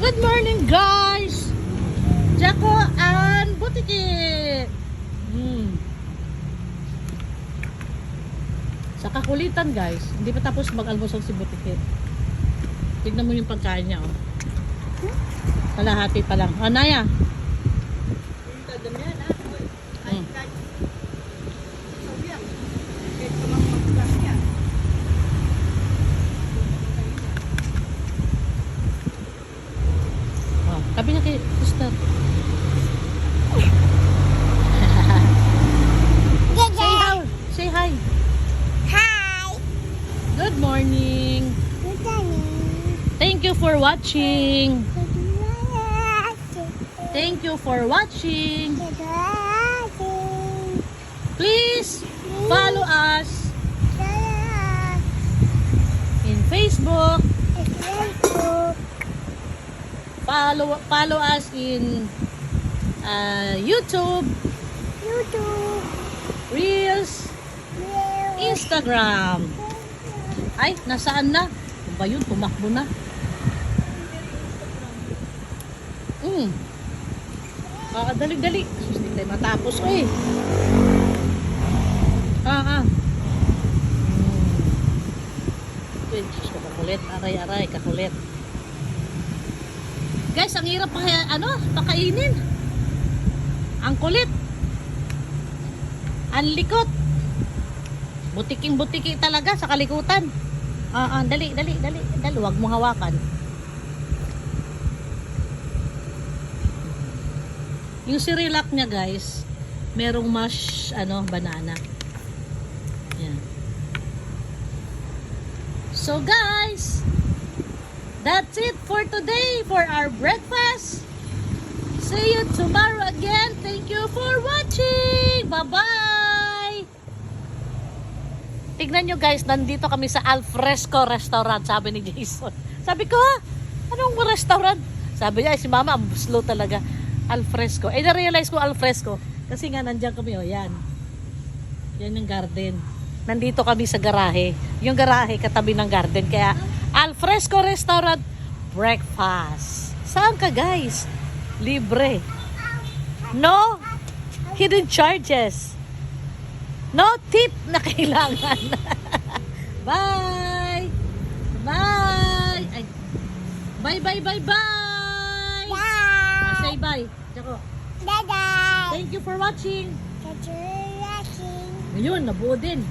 Good morning, guys! Jaco and Butiki! Sa kakulitan, guys. Hindi pa tapos mag-almusal si Butiki. Tignan mo yung pagkain niya, oh. Kalahati pa lang. Oh, Naya. Sabi niya kay Sister. Say hi. Say hi. Hi. Good morning. Good morning. Thank you for watching. Thank you for watching. Please follow us in Facebook. Follow us in YouTube, Reels, Instagram. Ay, nasaan na? Ano ba yun? Tumakbo na. Dali-dali. Hindi tayo matapos. Uy. Uy, sus, kakulit. Aray, kakulit. Guys, ang hirap pakainin. Ang kulit. Ang likot. Butiking-butiki talaga sa kalikutan. Dali. Huwag mo hawakan. Yung Cerelac niya, guys, merong mash, banana. Yan. So, guys, that's it for today for our breakfast. See you tomorrow again. Thank you for watching. Bye-bye. Tignan nyo, guys, nandito kami sa Alfresco restaurant, sabi ni Jason. Sabi ko, anong restaurant? Sabi niya, si Mama, ang slow talaga. Alfresco. Na-realize ko Alfresco. Kasi nga, nandiyan kami, yan. Yan yung garden. Nandito kami sa garahe. Yung garahe, katabi ng garden. Kaya, Alfresco Restaurant Breakfast. Saan ka, guys? Libre. No hidden charges. No tip na kailangan. Bye! Bye! Ay. Bye! Say bye. Jaco. Bye-bye. Thank you for watching. Thank you for watching. Ngayon, nabuo din.